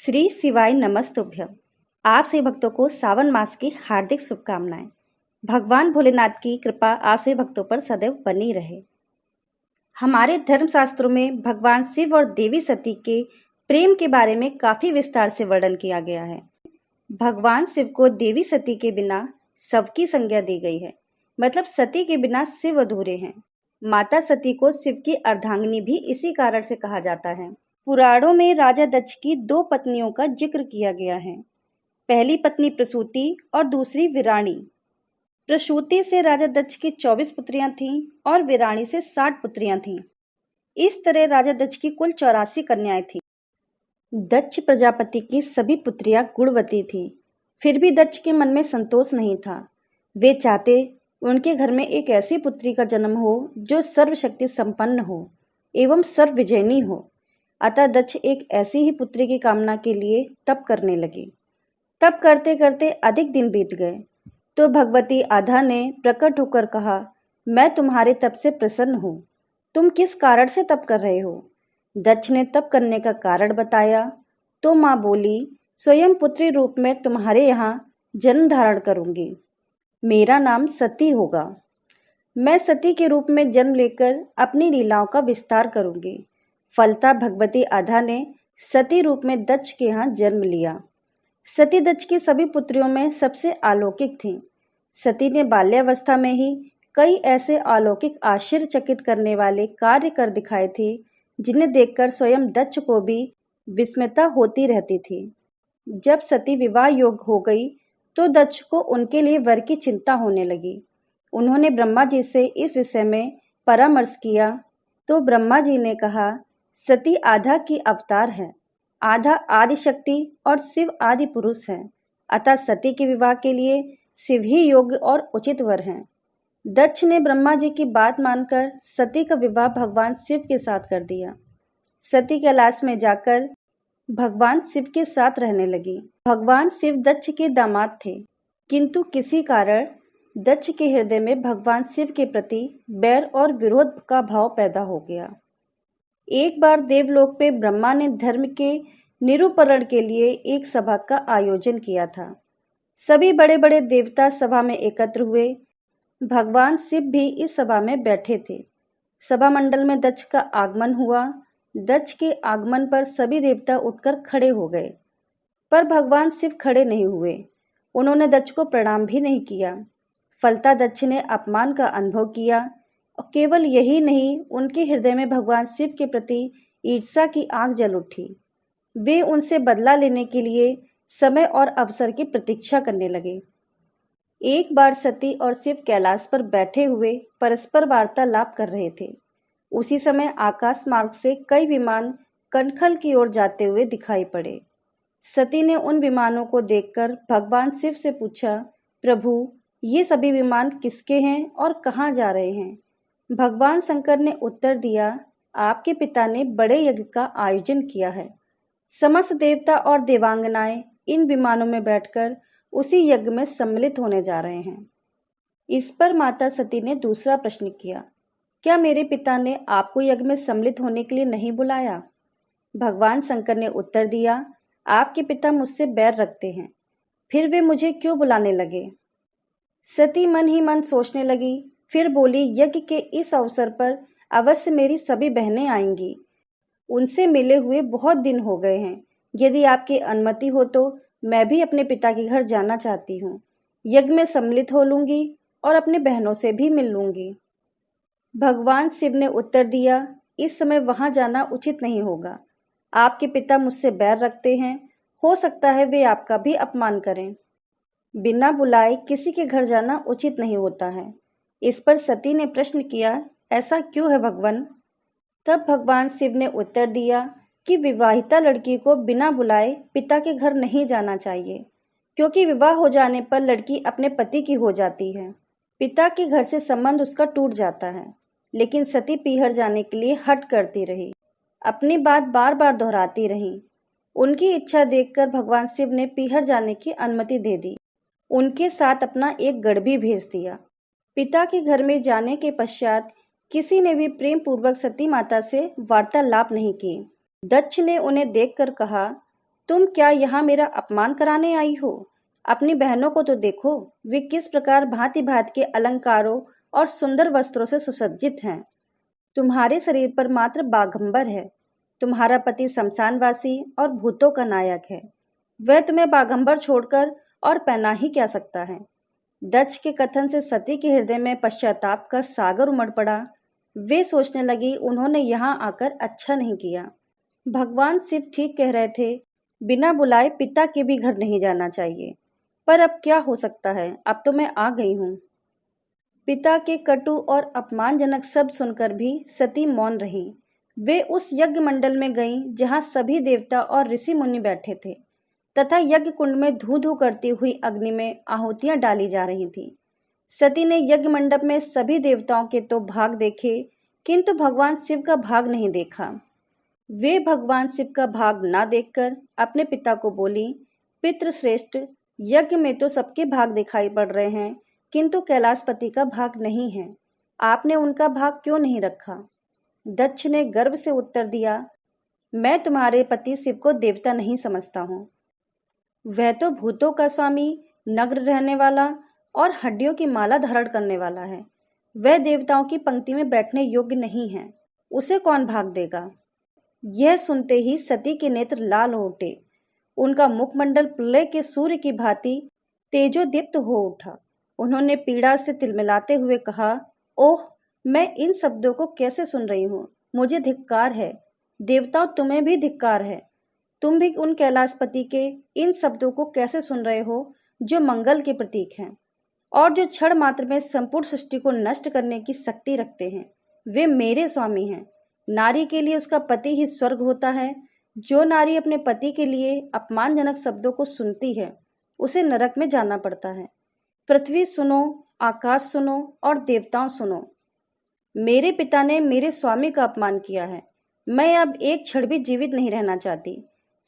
श्री शिवाय नमस्तुभ्यम। आप सभी भक्तों को सावन मास की हार्दिक शुभकामनाएं। भगवान भोलेनाथ की कृपा आप सभी भक्तों पर सदैव बनी रहे। हमारे धर्म शास्त्रों में भगवान शिव और देवी सती के प्रेम के बारे में काफी विस्तार से वर्णन किया गया है। भगवान शिव को देवी सती के बिना सबकी संज्ञा दी गई है, मतलब सती के बिना शिव अधूरे हैं। माता सती को शिव की अर्धांगिनी भी इसी कारण से कहा जाता है। पुराणों में राजा दक्ष की दो पत्नियों का जिक्र किया गया है। पहली पत्नी प्रसूति और दूसरी विराणी। प्रसूति से राजा दक्ष की 24 पुत्रियां थीं और विराणी से 60 पुत्रियां थीं। इस तरह राजा दक्ष की कुल 84 कन्याएं थीं। दक्ष प्रजापति की सभी पुत्रियां गुणवती थीं, फिर भी दक्ष के मन में संतोष नहीं था। वे चाहते उनके घर में एक ऐसी पुत्री का जन्म हो जो सर्वशक्ति संपन्न हो एवं सर्वविजयनी हो। अतः दक्ष एक ऐसी ही पुत्री की कामना के लिए तप करने लगे। तप करते करते अधिक दिन बीत गए तो भगवती आधा ने प्रकट होकर कहा, मैं तुम्हारे तप से प्रसन्न हूँ। तुम किस कारण से तप कर रहे हो? दक्ष ने तप करने का कारण बताया तो माँ बोली, स्वयं पुत्री रूप में तुम्हारे यहाँ जन्म धारण करूंगी। मेरा नाम सती होगा। मैं सती के रूप में जन्म लेकर अपनी लीलाओं का विस्तार करूंगी। फलता भगवती आधा ने सती रूप में दक्ष के यहाँ जन्म लिया। सती दक्ष की सभी पुत्रियों में सबसे अलौकिक थीं। सती ने बाल्यावस्था में ही कई ऐसे अलौकिक आश्चर्यचकित करने वाले कार्य कर दिखाए थे जिन्हें देखकर स्वयं दक्ष को भी विस्मयता होती रहती थी। जब सती विवाह योग्य हो गई तो दक्ष को उनके लिए वर की चिंता होने लगी। उन्होंने ब्रह्मा जी से इस विषय में परामर्श किया तो ब्रह्मा जी ने कहा, सती आधा की अवतार है। आधा आदि शक्ति और शिव आदि पुरुष है, अतः सती के विवाह के लिए शिव ही योग्य और उचित वर हैं। दक्ष ने ब्रह्मा जी की बात मानकर सती का विवाह भगवान शिव के साथ कर दिया। सती कैलाश में जाकर भगवान शिव के साथ रहने लगी। भगवान शिव दक्ष के दामाद थे, किंतु किसी कारण दक्ष के हृदय में भगवान शिव के प्रति बैर और विरोध का भाव पैदा हो गया। एक बार देवलोक पे ब्रह्मा ने धर्म के निरूपण के लिए एक सभा का आयोजन किया था। सभी बड़े बड़े देवता सभा में एकत्र हुए। भगवान शिव भी इस सभा में बैठे थे। सभा मंडल में दक्ष का आगमन हुआ। दक्ष के आगमन पर सभी देवता उठकर खड़े हो गए, पर भगवान शिव खड़े नहीं हुए। उन्होंने दक्ष को प्रणाम भी नहीं किया। फलता दक्ष ने अपमान का अनुभव किया और केवल यही नहीं, उनके हृदय में भगवान शिव के प्रति ईर्ष्या की आग जल उठी। वे उनसे बदला लेने के लिए समय और अवसर की प्रतीक्षा करने लगे। एक बार सती और शिव कैलाश पर बैठे हुए परस्पर वार्तालाप कर रहे थे। उसी समय आकाश मार्ग से कई विमान कनखल की ओर जाते हुए दिखाई पड़े। सती ने उन विमानों को देखकर भगवान शिव से पूछा, प्रभु, ये सभी विमान किसके हैं और कहाँ जा रहे हैं? भगवान शंकर ने उत्तर दिया, आपके पिता ने बड़े यज्ञ का आयोजन किया है। समस्त देवता और देवांगनाएं इन विमानों में बैठकर उसी यज्ञ में सम्मिलित होने जा रहे हैं। इस पर माता सती ने दूसरा प्रश्न किया, क्या मेरे पिता ने आपको यज्ञ में सम्मिलित होने के लिए नहीं बुलाया? भगवान शंकर ने उत्तर दिया, आपके पिता मुझसे बैर रखते हैं, फिर वे मुझे क्यों बुलाने लगे? सती मन ही मन सोचने लगी, फिर बोली, यज्ञ के इस अवसर पर अवश्य मेरी सभी बहनें आएंगी। उनसे मिले हुए बहुत दिन हो गए हैं। यदि आपकी अनुमति हो तो मैं भी अपने पिता के घर जाना चाहती हूँ। यज्ञ में सम्मिलित हो लूंगी और अपनी बहनों से भी मिल लूंगी। भगवान शिव ने उत्तर दिया, इस समय वहां जाना उचित नहीं होगा। आपके पिता मुझसे बैर रखते हैं, हो सकता है वे आपका भी अपमान करें। बिना बुलाए किसी के घर जाना उचित नहीं होता है। इस पर सती ने प्रश्न किया, ऐसा क्यों है भगवान? तब भगवान शिव ने उत्तर दिया कि विवाहिता लड़की को बिना बुलाए पिता के घर नहीं जाना चाहिए, क्योंकि विवाह हो जाने पर लड़की अपने पति की हो जाती है। पिता के घर से संबंध उसका टूट जाता है। लेकिन सती पीहर जाने के लिए हट करती रही, अपनी बात बार बार दोहराती रही। उनकी इच्छा देखकर भगवान शिव ने पीहर जाने की अनुमति दे दी। उनके साथ अपना एक गढ़ भी भेज दिया। पिता के घर में जाने के पश्चात किसी ने भी प्रेम पूर्वक सती माता से वार्तालाप नहीं की। दक्ष ने उन्हें देखकर कहा, तुम क्या यहाँ मेरा अपमान कराने आई हो? अपनी बहनों को तो देखो, वे किस प्रकार भांति भांति के अलंकारों और सुंदर वस्त्रों से सुसज्जित हैं। तुम्हारे शरीर पर मात्र बाघंबर है। तुम्हारा पति शमशानवासी और भूतों का नायक है। वह तुम्हें बाघंबर छोड़कर और पहना ही क्या सकता है। दक्ष के कथन से सती के हृदय में पश्चाताप का सागर उमड़ पड़ा। वे सोचने लगी, उन्होंने यहाँ आकर अच्छा नहीं किया। भगवान शिव ठीक कह रहे थे, बिना बुलाए पिता के भी घर नहीं जाना चाहिए। पर अब क्या हो सकता है, अब तो मैं आ गई हूँ। पिता के कटु और अपमानजनक शब्द सुनकर भी सती मौन रही। वे उस यज्ञ मंडल में गईं जहां सभी देवता और ऋषि मुनि बैठे थे तथा यज्ञ कुंड में धू धू करती हुई अग्नि में आहुतियां डाली जा रही थी। सती ने यज्ञ मंडप में सभी देवताओं के तो भाग देखे, किंतु भगवान शिव का भाग नहीं देखा। वे भगवान शिव का भाग ना देखकर अपने पिता को बोली, पितृश्रेष्ठ, यज्ञ में तो सबके भाग दिखाई पड़ रहे हैं, किंतु कैलाशपति का भाग नहीं है। आपने उनका भाग क्यों नहीं रखा? दक्ष ने गर्व से उत्तर दिया, मैं तुम्हारे पति शिव को देवता नहीं समझता हूँ। वह तो भूतों का स्वामी, नग्न रहने वाला और हड्डियों की माला धारण करने वाला है। वह देवताओं की पंक्ति में बैठने योग्य नहीं है। उसे कौन भाग देगा? यह सुनते ही सती के नेत्र लाल हो उठे। उनका मुखमंडल प्रलय के सूर्य की भांति तेजोदीप्त हो उठा। उन्होंने पीड़ा से तिलमिलाते हुए कहा, ओह, मैं इन शब्दों को कैसे सुन रही हूँ। मुझे धिक्कार है। देवताओं, तुम्हें भी धिक्कार है। तुम भी उन कैलाशपति के इन शब्दों को कैसे सुन रहे हो जो मंगल के प्रतीक हैं और जो क्षण मात्र में संपूर्ण सृष्टि को नष्ट करने की शक्ति रखते हैं। वे मेरे स्वामी हैं। नारी के लिए उसका पति ही स्वर्ग होता है। जो नारी अपने पति के लिए अपमानजनक शब्दों को सुनती है, उसे नरक में जाना पड़ता है। पृथ्वी सुनो, आकाश सुनो और देवताओं सुनो। मेरे पिता ने मेरे स्वामी का अपमान किया है। मैं अब एक क्षण भी जीवित नहीं रहना चाहती।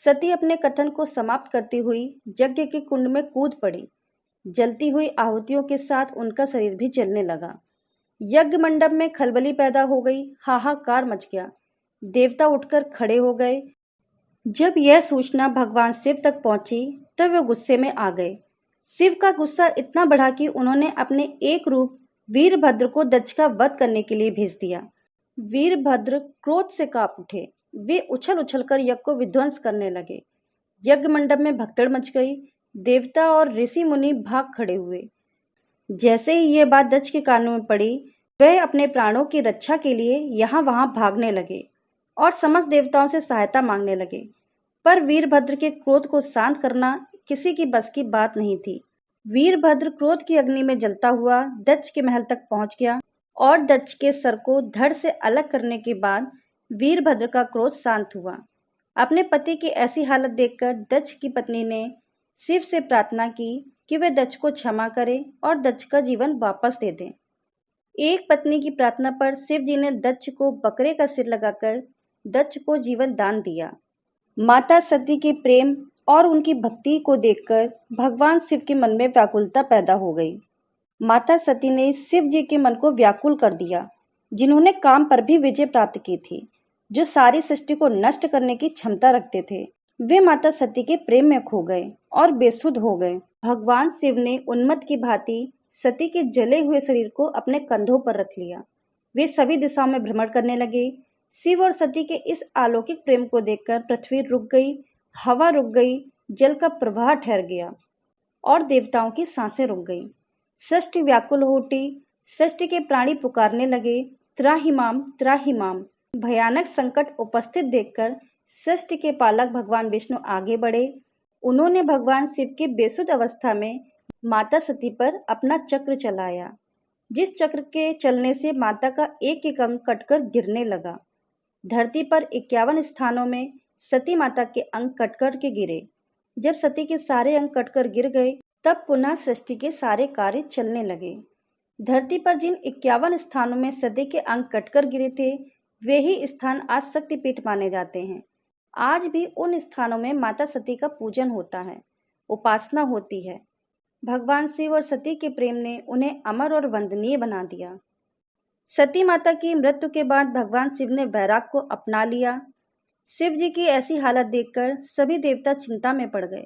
सती अपने कथन को समाप्त करती हुई यज्ञ के कुंड में कूद पड़ी। जलती हुई आहुतियों के साथ उनका शरीर भी जलने लगा। यज्ञ मंडप में खलबली पैदा हो गई। हाहाकार मच गया। देवता उठकर खड़े हो गए। जब यह सूचना भगवान शिव तक पहुंची तब वे गुस्से में आ गए। शिव का गुस्सा इतना बढ़ा कि उन्होंने अपने एक रूप वीरभद्र को दक्ष का वध करने के लिए भेज दिया। वीरभद्र क्रोध से कांप उठे। वे उछल उछलकर यज्ञ को विध्वंस करने लगे। यज्ञ मंडप में भगदड़ मच गई। देवता और ऋषि मुनि भाग खड़े हुए। जैसे ही ये बात दक्ष के कानों में पड़ी, वह अपने प्राणों की रक्षा के लिए यहाँ वहां भागने लगे और समस्त देवताओं से सहायता मांगने लगे। पर वीरभद्र के क्रोध को शांत करना किसी की बस की बात नहीं थी। वीरभद्र क्रोध की अग्नि में जलता हुआ दक्ष के महल तक पहुंच गया और दक्ष के सर को धड़ से अलग करने के बाद वीरभद्र का क्रोध शांत हुआ। अपने पति की ऐसी हालत देखकर दक्ष की पत्नी ने शिव से प्रार्थना की कि वे दक्ष को क्षमा करें और दक्ष का जीवन वापस दे दें। एक पत्नी की प्रार्थना पर शिव जी ने दक्ष को बकरे का सिर लगाकर दक्ष को जीवन दान दिया। माता सती के प्रेम और उनकी भक्ति को देखकर भगवान शिव के मन में व्याकुलता पैदा हो गई। माता सती ने शिव जी के मन को व्याकुल कर दिया, जिन्होंने काम पर भी विजय प्राप्त की थी, जो सारी सृष्टि को नष्ट करने की क्षमता रखते थे। वे माता सती के प्रेम में खो गए और बेसुध हो गए। भगवान शिव ने उन्मत्त की भांति सती के जले हुए शरीर को अपने कंधों पर रख लिया। वे सभी दिशाओं में भ्रमण करने लगे। शिव और सती के इस अलौकिक प्रेम को देखकर पृथ्वी रुक गई, हवा रुक गई, जल का प्रवाह ठहर गया और देवताओं की सांसें रुक गईं। सृष्टि व्याकुल हो उठी। सृष्टि के प्राणी पुकारने लगे, त्राहिमाम त्राहिमाम। भयानक संकट उपस्थित देखकर सृष्टि के पालक भगवान विष्णु आगे बढ़े। उन्होंने भगवान शिव के बेसुध अवस्था में माता सती पर अपना चक्र चलाया, जिस चक्र के चलने से माता का एक एक अंग कटकर गिरने लगा। धरती पर 51 स्थानों में सती माता के अंग कटकर के गिरे। जब सती के सारे अंग कटकर गिर गए, तब पुनः सृष्टि के सारे कार्य चलने लगे। धरती पर जिन 51 स्थानों में सती के अंग कटकर गिरे थे, वे ही स्थान आज शक्तिपीठ माने जाते हैं। आज भी उन स्थानों में माता सती का पूजन होता है, उपासना होती है। भगवान शिव और सती के प्रेम ने उन्हें अमर और वंदनीय बना दिया। सती माता की मृत्यु के बाद भगवान शिव ने वैराग को अपना लिया। शिव जी की ऐसी हालत देखकर सभी देवता चिंता में पड़ गए।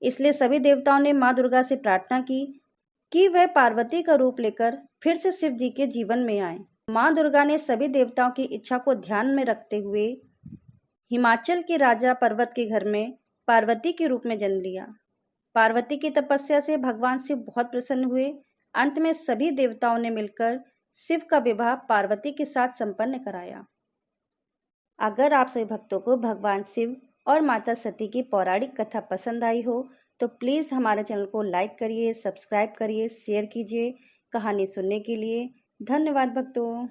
इसलिए सभी देवताओं ने माँ दुर्गा से प्रार्थना की कि वह पार्वती का रूप लेकर फिर से शिव जी के जीवन में आए। माँ दुर्गा ने सभी देवताओं की इच्छा को ध्यान में रखते हुए हिमाचल के राजा पर्वत के घर में पार्वती के रूप में जन्म लिया। पार्वती की तपस्या से भगवान शिव बहुत प्रसन्न हुए। अंत में सभी देवताओं ने मिलकर शिव का विवाह पार्वती के साथ संपन्न कराया। अगर आप सभी भक्तों को भगवान शिव और माता सती की पौराणिक कथा पसंद आई हो तो प्लीज़ हमारे चैनल को लाइक करिए, सब्सक्राइब करिए, शेयर कीजिए। कहानी सुनने के लिए धन्यवाद भक्तों।